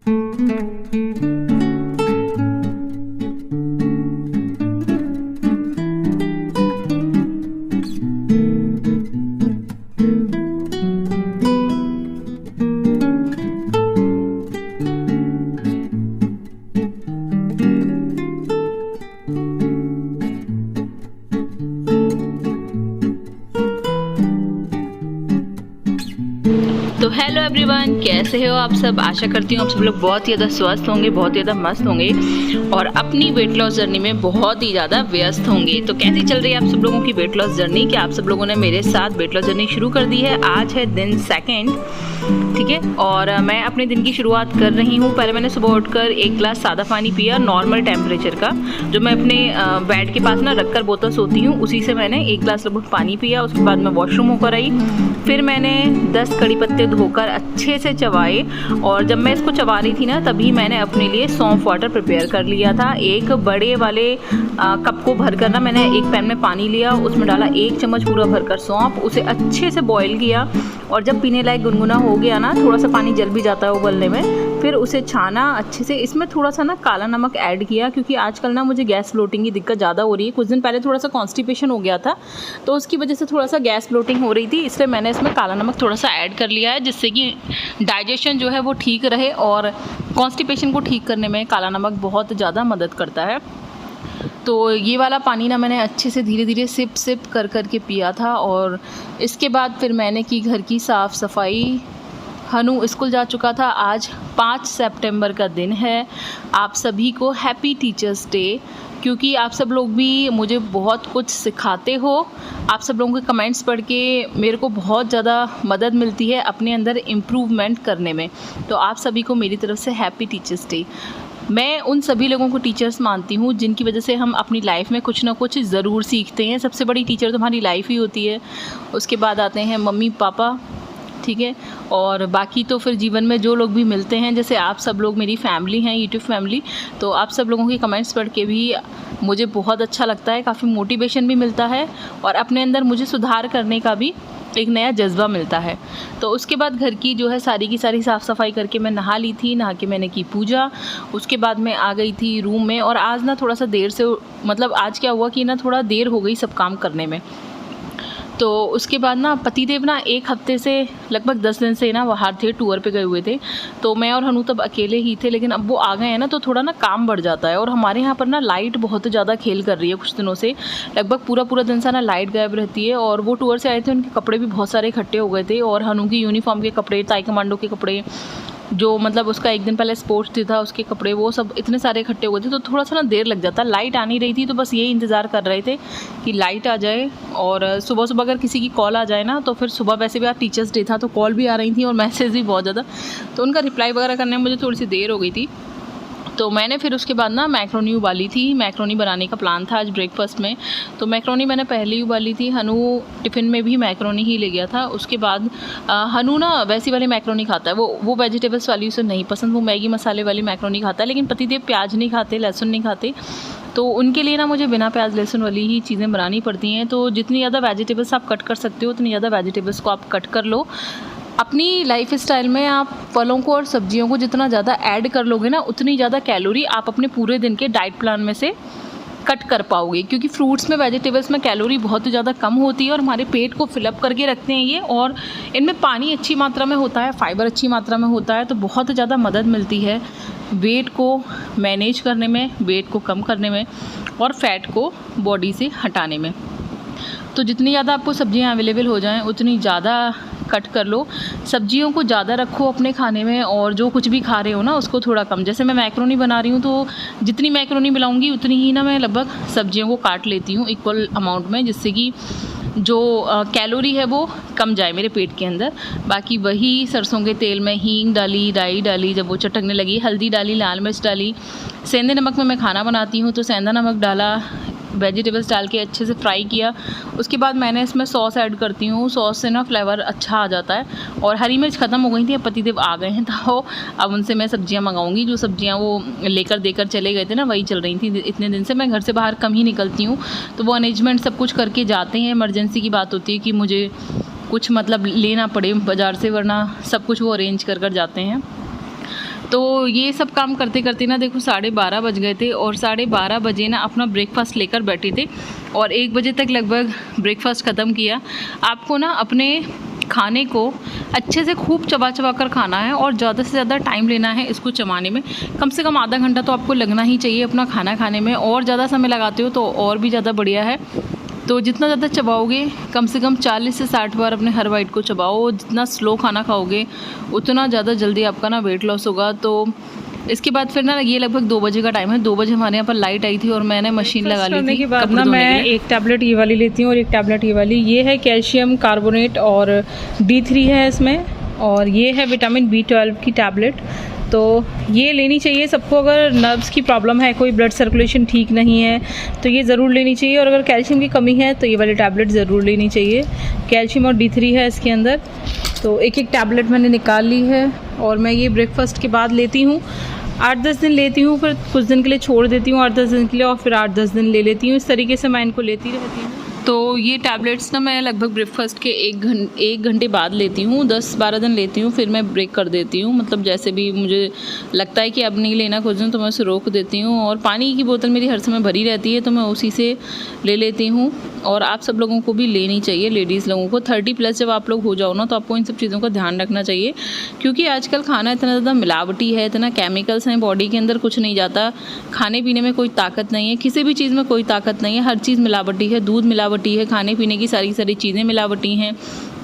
तो hello everyone, कैसे हो आप सब। आशा करती हूँ आप सब लोग बहुत ही ज़्यादा स्वस्थ होंगे, बहुत ही ज़्यादा मस्त होंगे और अपनी वेट लॉस जर्नी में बहुत ही ज़्यादा व्यस्त होंगे। तो कैसी चल रही है आप सब लोगों की वेट लॉस जर्नी? कि आप सब लोगों ने मेरे साथ वेट लॉस जर्नी शुरू कर दी है। आज है दिन 2, ठीक है, और मैं अपने दिन की शुरुआत कर रही हूँ। पहले मैंने सुबह उठकर 1 गिलास सादा पानी पिया, नॉर्मल टेम्परेचर का, जो मैं अपने बेड के पास ना रखकर बोतल सोती हूँ, उसी से मैंने 1 गिलास लगभग पानी पिया। उसके बाद मैं वॉशरूम होकर आई। फिर मैंने 10 कड़ी पत्ते धोकर अच्छे से चबाए, और जब मैं इसको चबा रही थी ना, तभी मैंने अपने लिए सौंफ वाटर प्रिपेयर कर लिया था। एक बड़े वाले कप को भरकर ना मैंने एक पैन में पानी लिया, उसमें डाला 1 चम्मच पूरा भरकर सौंफ, उसे अच्छे से बॉईल किया, और जब पीने लायक गुनगुना हो गया ना, थोड़ा सा पानी जल भी जाता है उबलने में, फिर उसे छाना अच्छे से। इसमें थोड़ा सा ना काला नमक ऐड किया, क्योंकि आजकल ना मुझे गैस ब्लोटिंग की दिक्कत ज़्यादा हो रही है। कुछ दिन पहले थोड़ा सा कॉन्स्टिपेशन हो गया था, तो उसकी वजह से थोड़ा सा गैस ब्लोटिंग हो रही थी, इसलिए मैंने इसमें काला नमक थोड़ा सा ऐड कर लिया है, जिससे कि डाइजेशन जो है वो ठीक रहे, और कॉन्स्टिपेशन को ठीक करने में काला नमक बहुत ज़्यादा मदद करता है। तो ये वाला पानी ना मैंने अच्छे से धीरे धीरे सिप कर के पिया था। और इसके बाद फिर मैंने की घर की साफ़ सफाई। हनु स्कूल जा चुका था। आज 5 सितंबर का दिन है। आप सभी को हैप्पी टीचर्स डे, क्योंकि आप सब लोग भी मुझे बहुत कुछ सिखाते हो। आप सब लोगों के कमेंट्स पढ़ के मेरे को बहुत ज़्यादा मदद मिलती है अपने अंदर इम्प्रूवमेंट करने में। तो आप सभी को मेरी तरफ से हैप्पी टीचर्स डे। मैं उन सभी लोगों को टीचर्स मानती हूँ जिनकी वजह से हम अपनी लाइफ में कुछ ना कुछ ज़रूर सीखते हैं। सबसे बड़ी टीचर तो हमारी लाइफ ही होती है। उसके बाद आते हैं मम्मी पापा, ठीक है, और बाकी तो फिर जीवन में जो लोग भी मिलते हैं, जैसे आप सब लोग मेरी फैमिली हैं, यूट्यूब फैमिली। तो आप सब लोगों के कमेंट्स पढ़ के भी मुझे बहुत अच्छा लगता है, काफ़ी मोटिवेशन भी मिलता है, और अपने अंदर मुझे सुधार करने का भी एक नया जज्बा मिलता है। तो उसके बाद घर की जो है सारी की सारी साफ़ सफाई करके मैं नहा ली थी। नहा के मैंने की पूजा। उसके बाद मैं आ गई थी रूम में, और आज ना थोड़ा सा देर से, मतलब आज क्या हुआ कि ना थोड़ा देर हो गई सब काम करने में। तो उसके बाद ना पतिदेव ना 1 हफ्ते से लगभग 10 दिन से ना बाहर थे, टूर पे गए हुए थे। तो मैं और हनु तब अकेले ही थे, लेकिन अब वो आ गए हैं ना, तो थोड़ा ना काम बढ़ जाता है। और हमारे यहाँ पर ना लाइट बहुत ज़्यादा खेल कर रही है कुछ दिनों से। लगभग पूरा दिन सा ना लाइट गायब रहती है। और वो टूर से आए थे, उनके कपड़े भी बहुत सारे इकट्ठे हो गए थे, और हनु की यूनिफॉर्म के कपड़े, ताई कमांडो के कपड़े, जो मतलब उसका 1 दिन पहले स्पोर्ट्स डे था, उसके कपड़े, वो सब इतने सारे इकट्ठे हो गए थे। तो थोड़ा सा ना देर लग जाता। लाइट आ नहीं रही थी, तो बस यही इंतज़ार कर रहे थे कि लाइट आ जाए। और सुबह अगर किसी की कॉल आ जाए ना, तो फिर सुबह वैसे भी आज टीचर्स डे था, तो कॉल भी आ रही थी और मैसेज भी बहुत ज़्यादा, तो उनका रिप्लाई वगैरह करने में मुझे थोड़ी सी देर हो गई थी। तो मैंने फिर उसके बाद ना मैक्रोनी उबाली थी। मैक्रोनी बनाने का प्लान था आज ब्रेकफास्ट में, तो मैक्रोनी मैंने पहले ही उबाली थी। हनु टिफ़िन में भी मैक्रोनी ही ले गया था। उसके बाद हनु ना वैसी वाली मैक्रोनी खाता है, वो वेजिटेबल्स वाली उसे नहीं पसंद, वो मैगी मसाले वाली मैक्रोनी खाता है। लेकिन पतिदेव प्याज नहीं खाते, लहसुन नहीं खाते, तो उनके लिए ना मुझे बिना प्याज लहसुन वाली ही चीज़ें बनानी पड़ती हैं। तो जितनी ज़्यादा वेजिटेबल्स आप कट कर सकते हो, उतनी ज़्यादा वेजिटेबल्स को आप कट कर लो। अपनी लाइफ स्टाइल में आप फलों को और सब्जियों को जितना ज़्यादा ऐड कर लोगे ना, उतनी ज़्यादा कैलोरी आप अपने पूरे दिन के डाइट प्लान में से कट कर पाओगे। क्योंकि फ्रूट्स में, वेजिटेबल्स में कैलोरी बहुत ही ज़्यादा कम होती है, और हमारे पेट को फिलअप करके रखते हैं ये। और इनमें पानी अच्छी मात्रा में होता है, फाइबर अच्छी मात्रा में होता है, तो बहुत ज़्यादा मदद मिलती है वेट को मैनेज करने में, वेट को कम करने में, और फैट को बॉडी से हटाने में। तो जितनी ज़्यादा आपको सब्जियां अवेलेबल हो जाएं, उतनी ज़्यादा कट कर लो। सब्जियों को ज़्यादा रखो अपने खाने में, और जो कुछ भी खा रहे हो ना उसको थोड़ा कम। जैसे मैं मैक्रोनी बना रही हूँ, तो जितनी मैक्रोनी मिलाऊंगी उतनी ही ना मैं लगभग सब्जियों को काट लेती हूँ इक्वल अमाउंट में, जिससे कि जो कैलोरी है वो कम जाए मेरे पेट के अंदर। बाकी वही सरसों के तेल में हींग डाली, राई डाली, जब वो चटकने लगी, हल्दी डाली, लाल मिर्च डाली। सेंधे नमक में मैं खाना बनाती हूँ, तो सेंधा नमक डाला, वेजिटेबल्स डाल के अच्छे से फ्राई किया। उसके बाद मैंने इसमें सॉस ऐड करती हूँ। सॉस से ना फ्लेवर अच्छा आ जाता है। और हरी मिर्च ख़त्म हो गई थी, अब पतिदेव आ गए हैं, तो अब उनसे मैं सब्जियाँ मंगाऊंगी। जो सब्जियाँ वो देकर चले गए थे ना, वही चल रही थी। इतने दिन से मैं घर से बाहर कम ही निकलती हूँ, तो वो अरेंजमेंट सब कुछ करके जाते हैं। इमरजेंसी की बात होती है कि मुझे कुछ मतलब लेना पड़े बाज़ार से, वरना सब कुछ वो अरेंज कर जाते हैं। तो ये सब काम करते करते ना देखो 12:30 बज गए थे और 12:30 बजे ना अपना ब्रेकफास्ट लेकर बैठे थे और 1 बजे तक लगभग ब्रेकफास्ट ख़त्म किया। आपको ना अपने खाने को अच्छे से खूब चबा चबा कर खाना है और ज़्यादा से ज़्यादा टाइम लेना है इसको चबाने में। कम से कम आधा घंटा तो आपको लगना ही चाहिए अपना खाना खाने में, और ज़्यादा समय लगाते हो तो और भी ज़्यादा बढ़िया है। तो जितना ज़्यादा चबाओगे, कम से कम 40 से 60 बार अपने हर बाइट को चबाओ। जितना स्लो खाना खाओगे उतना ज़्यादा जल्दी आपका ना वेट लॉस होगा। तो इसके बाद फिर ना ये लगभग 2 बजे का टाइम है। 2 बजे हमारे यहाँ पर लाइट आई थी और मैंने मशीन लगा ली थी। के बाद ना मैं एक टैबलेट ये वाली लेती हूँ और एक टैबलेट ये वाली। ये है कैल्शियम कार्बोनेट और D3 है इसमें, और ये है विटामिन B12 की टैबलेट। तो ये लेनी चाहिए सबको। अगर नर्व्स की प्रॉब्लम है, कोई ब्लड सर्कुलेशन ठीक नहीं है तो ये ज़रूर लेनी चाहिए, और अगर कैल्शियम की कमी है तो ये वाली टैबलेट ज़रूर लेनी चाहिए। कैल्शियम और D3 है इसके अंदर। तो एक एक टैबलेट मैंने निकाल ली है और मैं ये ब्रेकफास्ट के बाद लेती हूँ। 8-10 दिन लेती हूँ, फिर कुछ दिन के लिए छोड़ देती हूँ 8-10 दिन के लिए, और फिर 8-10 दिन ले लेती हूँ। इस तरीके से मैं इनको लेती रहती हूँ। तो ये टैबलेट्स ना मैं लगभग ब्रेकफास्ट के 1 घंटे बाद लेती हूँ। 10-12 दिन लेती हूँ, फिर मैं ब्रेक कर देती हूँ। मतलब जैसे भी मुझे लगता है कि अब नहीं लेना कुछ दिन तो मैं उसे रोक देती हूँ। और पानी की बोतल मेरी हर समय भरी रहती है तो मैं उसी से ले लेती हूँ। और आप सब लोगों को भी लेनी चाहिए, लेडीज़ लोगों को। 30+ जब आप लोग हो जाओ ना तो आपको इन सब चीज़ों का ध्यान रखना चाहिए, क्योंकि आजकल खाना इतना ज़्यादा मिलावटी है, इतना केमिकल्स हैं, बॉडी के अंदर कुछ नहीं जाता। खाने पीने में कोई ताकत नहीं है, किसी भी चीज़ में कोई ताकत नहीं है। हर चीज़ मिलावटी है, दूध मिलावटी है, खाने पीने की सारी चीज़ें मिलावटी हैं,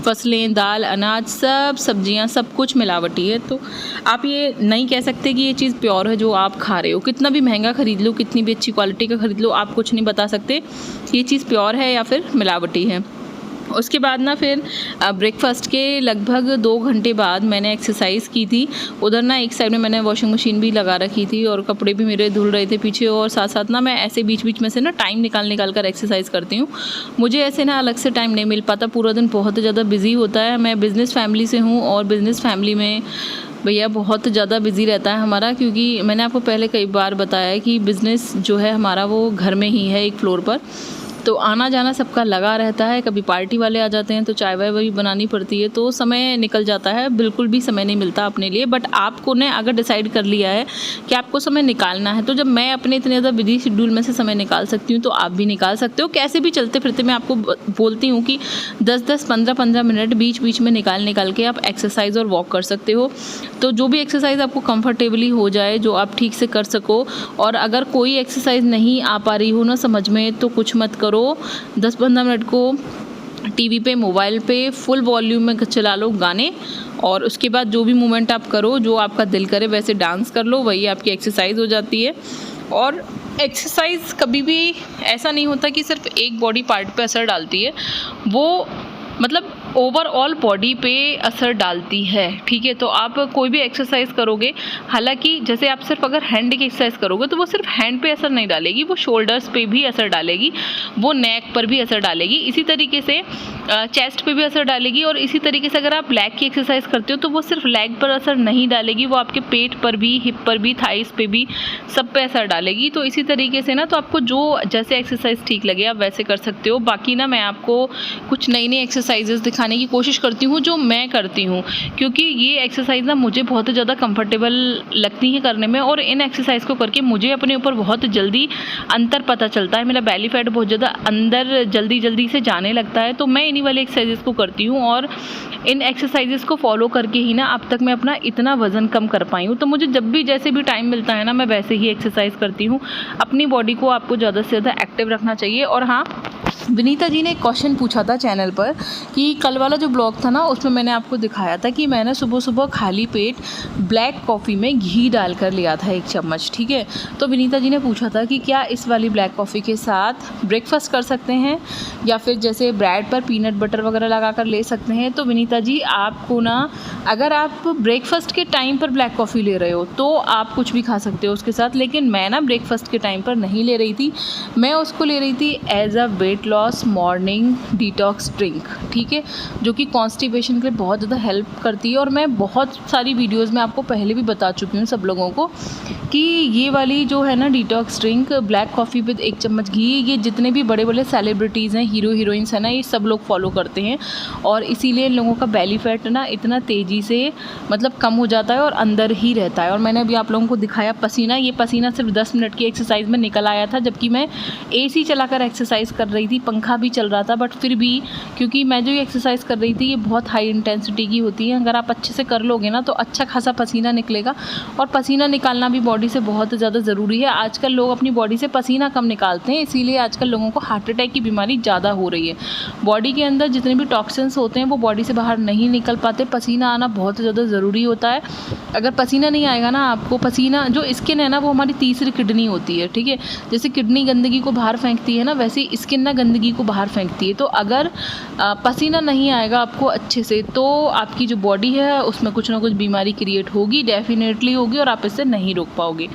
फसलें, दाल, अनाज, सब सब्जियां, सब कुछ मिलावटी है। तो आप ये नहीं कह सकते कि ये चीज़ प्योर है जो आप खा रहे हो। कितना भी महंगा ख़रीद लो, कितनी भी अच्छी क्वालिटी का ख़रीद लो, आप कुछ नहीं बता सकते ये चीज़ प्योर है या फिर मिलावटी है। उसके बाद ना फिर ब्रेकफास्ट के लगभग 2 घंटे बाद मैंने एक्सरसाइज की थी। उधर ना एक साइड में मैंने वॉशिंग मशीन भी लगा रखी थी और कपड़े भी मेरे धुल रहे थे पीछे, और साथ साथ ना मैं ऐसे बीच बीच में से ना टाइम निकाल कर एक्सरसाइज करती हूँ। मुझे ऐसे ना अलग से टाइम नहीं मिल पाता, पूरा दिन बहुत ज़्यादा बिजी होता है। मैं बिज़नेस फैमिली से हूँ और बिज़नेस फैमिली में भैया बहुत ज़्यादा बिजी रहता है हमारा, क्योंकि मैंने आपको पहले कई बार बताया है कि बिज़नेस जो है हमारा वो घर में ही है, एक फ्लोर पर। तो आना जाना सबका लगा रहता है। कभी पार्टी वाले आ जाते हैं तो चाय वाय भी बनानी पड़ती है, तो समय निकल जाता है, बिल्कुल भी समय नहीं मिलता अपने लिए। बट आपको ने अगर डिसाइड कर लिया है कि आपको समय निकालना है, तो जब मैं अपने इतने ज़्यादा बिजी शेड्यूल में से समय निकाल सकती हूँ तो आप भी निकाल सकते हो। कैसे भी चलते फिरते मैं आपको बोलती हूँ कि 10-10, 15-15 मिनट बीच बीच में निकाल के आप एक्सरसाइज और वॉक कर सकते हो। तो जो भी एक्सरसाइज आपको कंफर्टेबली हो जाए, जो आप ठीक से कर सको। और अगर कोई एक्सरसाइज नहीं आ पा रही हो ना समझ में, तो कुछ मत करो। 10-15 मिनट को टीवी पे, मोबाइल पे फुल वॉल्यूम में चला लो गाने, और उसके बाद जो भी मूवमेंट आप करो, जो आपका दिल करे वैसे डांस कर लो, वही आपकी एक्सरसाइज हो जाती है। और एक्सरसाइज कभी भी ऐसा नहीं होता कि सिर्फ एक बॉडी पार्ट पे असर डालती है, वो मतलब ओवरऑल बॉडी पे असर डालती है। ठीक है, तो आप कोई भी एक्सरसाइज करोगे, हालांकि जैसे आप सिर्फ अगर हैंड की एक्सरसाइज करोगे तो वो सिर्फ हैंड पे असर नहीं डालेगी, वो शोल्डर्स पे भी असर डालेगी, वो नेक पर भी असर डालेगी, इसी तरीके से चेस्ट पे भी असर डालेगी। और इसी तरीके से अगर आप लेग की एक्सरसाइज करते हो तो वो सिर्फ लेग पर असर नहीं डालेगी, वो आपके पेट पर भी, हिप पर भी, थाइस पे भी, सब पे असर डालेगी। तो इसी तरीके से ना, तो आपको जो जैसे एक्सरसाइज ठीक लगे आप वैसे कर सकते हो। बाकी ना मैं आपको कुछ नई नई एक्सरसाइजेस दिखाने की कोशिश करती हूँ जो मैं करती हूँ, क्योंकि ये एक्सरसाइज ना मुझे बहुत ज़्यादा कंफर्टेबल लगती है करने में, और इन एक्सरसाइज को करके मुझे अपने ऊपर बहुत जल्दी अंतर पता चलता है। मेरा बेली फैट बहुत ज़्यादा अंदर जल्दी से जाने लगता है। तो मैं इन्हीं वाली एक्सरसाइजेस को करती हूँ, और इन एक्सरसाइजेस को फॉलो करके ही ना अब तक मैं अपना इतना वज़न कम कर पाई हूँ। तो मुझे जब भी जैसे भी टाइम मिलता है ना, मैं वैसे ही एक्सरसाइज करती हूँ। अपनी बॉडी को आपको ज़्यादा से ज़्यादा एक्टिव रखना चाहिए। और हाँ, विनीता जी ने एक क्वेश्चन पूछा था चैनल पर कि कल वाला जो ब्लॉग था ना, उसमें मैंने आपको दिखाया था कि मैंने सुबह सुबह खाली पेट ब्लैक कॉफ़ी में घी डालकर लिया था 1 चम्मच। ठीक है, तो विनीता जी ने पूछा था कि क्या इस वाली ब्लैक कॉफ़ी के साथ ब्रेकफास्ट कर सकते हैं, या फिर जैसे ब्रेड पर पीनट बटर वगैरह लगा कर ले सकते हैं। तो विनीता जी, आपको ना, अगर आप ब्रेकफास्ट के टाइम पर ब्लैक कॉफ़ी ले रहे हो तो आप कुछ भी खा सकते हो उसके साथ, लेकिन मैं ना ब्रेकफास्ट के टाइम पर नहीं ले रही थी, मैं उसको ले रही थी as a weight weight loss morning detox drink, ठीक है, जो कि कॉन्स्टिपेशन के लिए बहुत ज़्यादा हेल्प करती है। और मैं बहुत सारी वीडियोस में आपको पहले भी बता चुकी हूँ सब लोगों को कि ये वाली जो है ना detox drink, black coffee with 1 चम्मच घी, ये जितने भी बड़े बड़े सेलिब्रिटीज़ हैं, हीरो हीरोइंस हैं ना, ये सब लोग फॉलो करते हैं। और इसीलिए इन लोगों का बेली फैट ना इतना तेज़ी से मतलब कम हो जाता है और अंदर ही रहता है। और मैंने अभी आप लोगों को दिखाया पसीना, ये पसीना सिर्फ 10 मिनट की एक्सरसाइज में निकल आया था, जबकि मैं AC चलाकर एक्सरसाइज कर रही थी, पंखा भी चल रहा था, बट फिर भी क्योंकि मैं जो ये एक्सरसाइज कर रही थी ये बहुत हाई इंटेंसिटी की होती है। अगर आप अच्छे से कर लोगे ना तो अच्छा खासा पसीना निकलेगा, और पसीना निकालना भी बॉडी से बहुत ज़्यादा ज़रूरी है। आजकल लोग अपनी बॉडी से पसीना कम निकालते हैं, इसीलिए आजकल लोगों को हार्ट अटैक की बीमारी ज़्यादा हो रही है। बॉडी के अंदर जितने भी टॉक्सिन्स होते हैं वो बॉडी से बाहर नहीं निकल पाते, पसीना आना बहुत ज़्यादा ज़रूरी होता है। अगर पसीना नहीं आएगा ना, आपको पसीना, जो स्किन है ना वो हमारी तीसरी किडनी होती है, ठीक है, जैसे किडनी गंदगी को बाहर फेंकती है ना, वैसे ही स्किन ना गंदगी को बाहर फेंकती है। तो अगर पसीना नहीं आएगा आपको अच्छे से, तो आपकी जो बॉडी है उसमें कुछ ना कुछ बीमारी क्रिएट होगी, डेफिनेटली होगी, और आप इससे नहीं रोक पाओगे।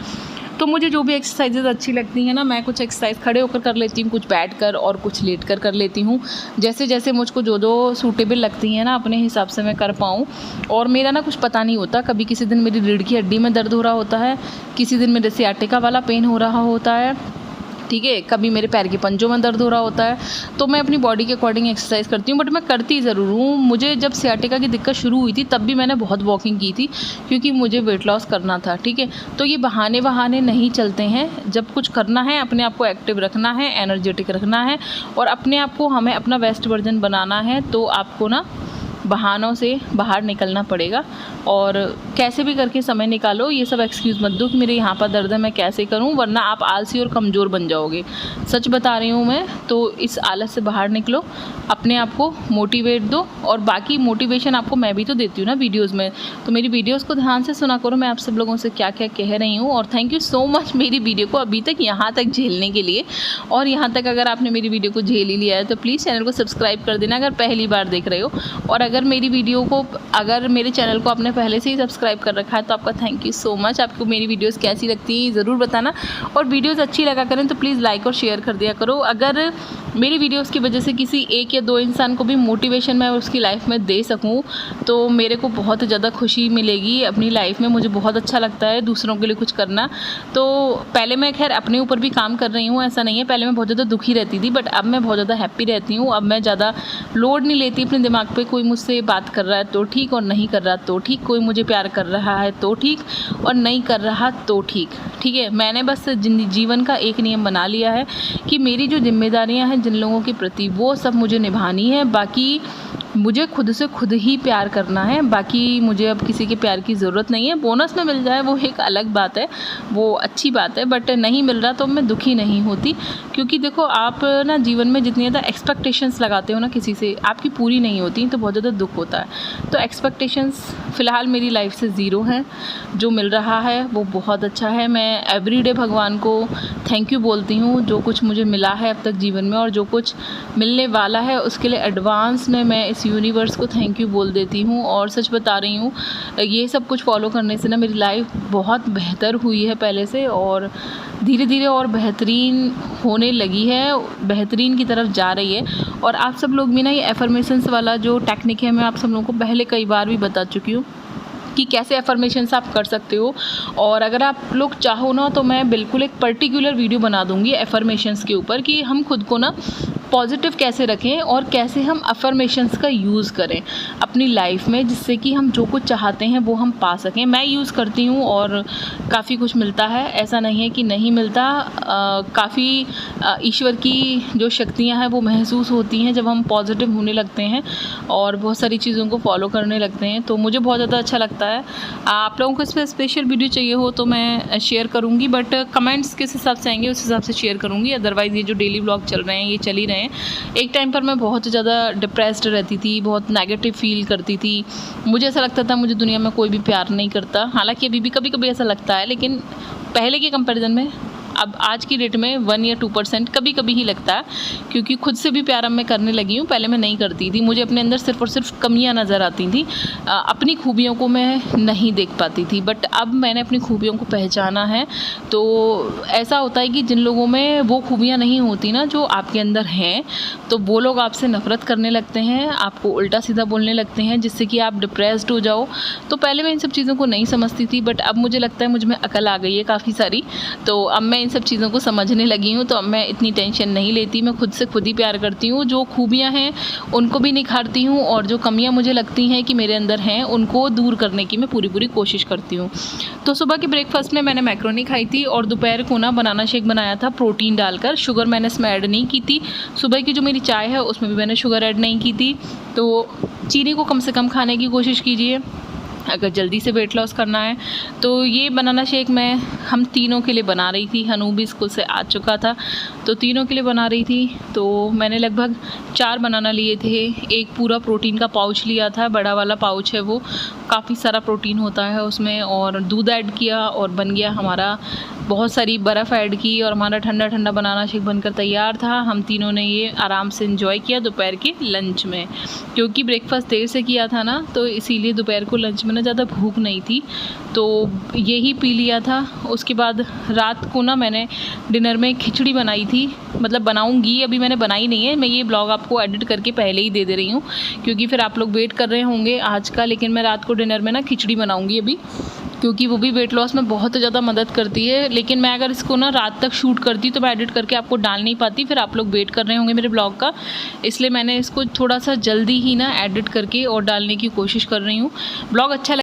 तो मुझे जो भी एक्सरसाइजेज अच्छी लगती हैं ना, मैं कुछ एक्सरसाइज खड़े होकर कर लेती हूँ, कुछ बैठ कर और कुछ लेट कर लेती हूँ, जैसे जैसे मुझको जो जो सूटेबल लगती हैं ना अपने हिसाब से मैं कर पाऊँ। और मेरा ना कुछ पता नहीं होता, कभी किसी दिन मेरी रीढ़ की हड्डी में दर्द हो रहा होता है, किसी दिन मेरे सियाटिका वाला पेन हो रहा होता है, ठीक है, कभी मेरे पैर के पंजों में दर्द हो रहा होता है। तो मैं अपनी बॉडी के अकॉर्डिंग एक्सरसाइज करती हूँ, बट मैं करती ज़रूर हूँ। मुझे जब सियाटिका की दिक्कत शुरू हुई थी तब भी मैंने बहुत वॉकिंग की थी, क्योंकि मुझे वेट लॉस करना था, ठीक है। तो ये बहाने नहीं चलते हैं, जब कुछ करना है अपने आप को एक्टिव रखना है, एनर्जेटिक रखना है, और अपने आप को हमें अपना बेस्ट वर्जन बनाना है, तो आपको ना बहानों से बाहर निकलना पड़ेगा। और कैसे भी करके समय निकालो, ये सब एक्सक्यूज़ मत दो कि मेरे यहाँ पर दर्द है मैं कैसे करूँ, वरना आप आलसी और कमज़ोर बन जाओगे। सच बता रही हूँ मैं, तो इस आलस से बाहर निकलो, अपने आप को मोटिवेट दो। और बाकी मोटिवेशन आपको मैं भी तो देती हूँ ना वीडियोज़ में, तो मेरी वीडियोज़ को ध्यान से सुना करो, मैं आप सब लोगों से क्या क्या कह रही हूँ। और थैंक यू सो मच मेरी वीडियो को अभी तक यहाँ तक झेलने के लिए। और यहाँ तक अगर आपने मेरी वीडियो को झेल ही लिया है तो प्लीज़ चैनल को सब्सक्राइब कर देना अगर पहली बार देख रहे हो। और अगर मेरे चैनल को आपने पहले से ही सब्सक्राइब कर रखा है तो आपका थैंक यू सो मच। आपको मेरी वीडियोस कैसी लगती हैं ज़रूर बताना, और वीडियोस अच्छी लगा करें तो प्लीज़ लाइक और शेयर कर दिया करो। अगर मेरी वीडियोस की वजह से किसी 1 या 2 इंसान को भी मोटिवेशन मैं उसकी लाइफ में दे सकूं तो मेरे को बहुत ज़्यादा खुशी मिलेगी अपनी लाइफ में। मुझे बहुत अच्छा लगता है दूसरों के लिए कुछ करना। तो पहले मैं खैर अपने ऊपर भी काम कर रही हूँ, ऐसा नहीं है, पहले मैं बहुत ज़्यादा दुखी रहती थी, बट अब मैं बहुत ज़्यादा हैप्पी रहती हूँ। अब मैं ज़्यादा लोड नहीं लेती अपने दिमाग पे, कोई मुझसे बात कर रहा है तो ठीक और नहीं कर रहा तो ठीक, कोई मुझे प्यार कर रहा है तो ठीक और नहीं कर रहा तो ठीक, ठीक है। मैंने बस जीवन का एक नियम बना लिया है कि मेरी जो जिम्मेदारियां हैं जिन लोगों के प्रति वो सब मुझे निभानी है, बाकी मुझे खुद से खुद ही प्यार करना है। बाकी मुझे अब किसी के प्यार की ज़रूरत नहीं है। बोनस में मिल जाए वो एक अलग बात है, वो अच्छी बात है, बट नहीं मिल रहा तो मैं दुखी नहीं होती। क्योंकि देखो आप ना जीवन में जितनी ज़्यादा एक्सपेक्टेशंस लगाते हो ना किसी से, आपकी पूरी नहीं होती तो बहुत ज़्यादा दुख होता है। तो एक्सपेक्टेशंस फ़िलहाल मेरी लाइफ से ज़ीरो हैं, जो मिल रहा है वो बहुत अच्छा है। मैं एवरीडे भगवान को थैंक यू बोलती हूँ जो कुछ मुझे मिला है अब तक जीवन में, और जो कुछ मिलने वाला है उसके लिए एडवांस में मैं इस यूनिवर्स को थैंक यू बोल देती हूँ। और सच बता रही हूँ, ये सब कुछ फॉलो करने से ना मेरी लाइफ बहुत बेहतर हुई है पहले से, और धीरे धीरे और बेहतरीन होने लगी है, बेहतरीन की तरफ जा रही है। और आप सब लोग भी ना ये एफर्मेशंस वाला जो टेक्निक है मैं आप सब लोगों को पहले कई बार भी बता चुकी हूँ कि कैसे एफर्मेशंस आप कर सकते हो। और अगर आप लोग चाहो ना तो मैं बिल्कुल एक पर्टिकुलर वीडियो बना दूँगी एफर्मेशंस के ऊपर कि हम खुद को ना पॉजिटिव कैसे रखें और कैसे हम अफर्मेशंस का यूज़ करें अपनी लाइफ में, जिससे कि हम जो कुछ चाहते हैं वो हम पा सकें। मैं यूज़ करती हूँ और काफ़ी कुछ मिलता है, ऐसा नहीं है कि नहीं मिलता। काफ़ी ईश्वर की जो शक्तियाँ हैं वो महसूस होती हैं जब हम पॉजिटिव होने लगते हैं और बहुत सारी चीज़ों को फॉलो करने लगते हैं, तो मुझे बहुत ज़्यादा अच्छा लगता है। आप लोगों को इस पर स्पेशल वीडियो चाहिए हो तो मैं शेयर करूँगी, बट कमेंट्स किस हिसाब से आएंगे उस हिसाब से शेयर करूँगी। अदरवाइज़ ये जो डेली व्लॉग चल रहे हैं ये चल ही रहे हैं। एक टाइम पर मैं बहुत ज़्यादा डिप्रेस्ड रहती थी, बहुत नेगेटिव फील करती थी, मुझे ऐसा लगता था मुझे दुनिया में कोई भी प्यार नहीं करता। हालांकि अभी भी कभी कभी ऐसा लगता है, लेकिन पहले के कंपैरिजन में अब आज की डेट में 1 या 2% कभी कभी ही लगता है, क्योंकि खुद से भी प्यार अब मैं करने लगी हूँ। पहले मैं नहीं करती थी, मुझे अपने अंदर सिर्फ और सिर्फ कमियाँ नज़र आती थी, अपनी खूबियों को मैं नहीं देख पाती थी। बट अब मैंने अपनी खूबियों को पहचाना है। तो ऐसा होता है कि जिन लोगों में वो खूबियाँ नहीं होती ना जो आपके अंदर हैं, तो वो लोग आपसे नफ़रत करने लगते हैं, आपको उल्टा सीधा बोलने लगते हैं, जिससे कि आप डिप्रेस्ड हो जाओ। तो पहले मैं इन सब चीज़ों को नहीं समझती थी, बट अब मुझे लगता है मुझ में अकल आ गई है काफ़ी सारी, तो अब मैं इन सब चीज़ों को समझने लगी हूँ। तो अब मैं इतनी टेंशन नहीं लेती, मैं खुद से खुद ही प्यार करती हूँ। जो खूबियाँ हैं उनको भी निखारती हूँ, और जो कमियाँ मुझे लगती हैं कि मेरे अंदर हैं उनको दूर करने की मैं पूरी कोशिश करती हूँ। तो सुबह के ब्रेकफास्ट में मैंने मैक्रोनी खाई थी, और दोपहर को ना बनाना शेक बनाया था प्रोटीन डालकर। शुगर मैंने इसमें ऐड नहीं की थी। सुबह की जो मेरी चाय है उसमें भी मैंने शुगर ऐड नहीं की थी। तो चीनी को कम से कम खाने की कोशिश कीजिए अगर जल्दी से वेट लॉस करना है। तो ये बनाना शेक मैं हम तीनों के लिए बना रही थी। हनू भी स्कूल से आ चुका था, तो तीनों के लिए बना रही थी। तो मैंने लगभग 4 बनाना लिए थे, एक पूरा प्रोटीन का पाउच लिया था, बड़ा वाला पाउच है वो, काफ़ी सारा प्रोटीन होता है उसमें, और दूध ऐड किया और बन गया हमारा। बहुत सारी बर्फ़ ऐड की और हमारा ठंडा ठंडा बनाना शेक बनकर तैयार था। हम तीनों ने ये आराम से एंजॉय किया दोपहर के लंच में, क्योंकि ब्रेकफास्ट देर से किया था ना, तो इसीलिए दोपहर को लंच में ना ज़्यादा भूख नहीं थी, तो यही पी लिया था। उसके बाद रात को ना मैंने डिनर में खिचड़ी बनाई थी, मतलब बनाऊंगी, अभी मैंने बनाई नहीं है। मैं ये ब्लॉग आपको एडिट करके पहले ही दे रही हूँ, क्योंकि फिर आप लोग वेट कर रहे होंगे आज का। लेकिन मैं रात को डिनर में ना खिचड़ी बनाऊंगी अभी, क्योंकि वो भी वेट लॉस में बहुत ज़्यादा मदद करती है। लेकिन मैं अगर इसको ना रात तक शूट करती तो मैं एडिट करके आपको डाल नहीं पाती, फिर आप लोग वेट कर रहे होंगे मेरे ब्लॉग का, इसलिए मैंने इसको थोड़ा सा जल्दी ही ना एडिट करके और डालने की कोशिश कर रही हूँ। ब्लॉग अच्छा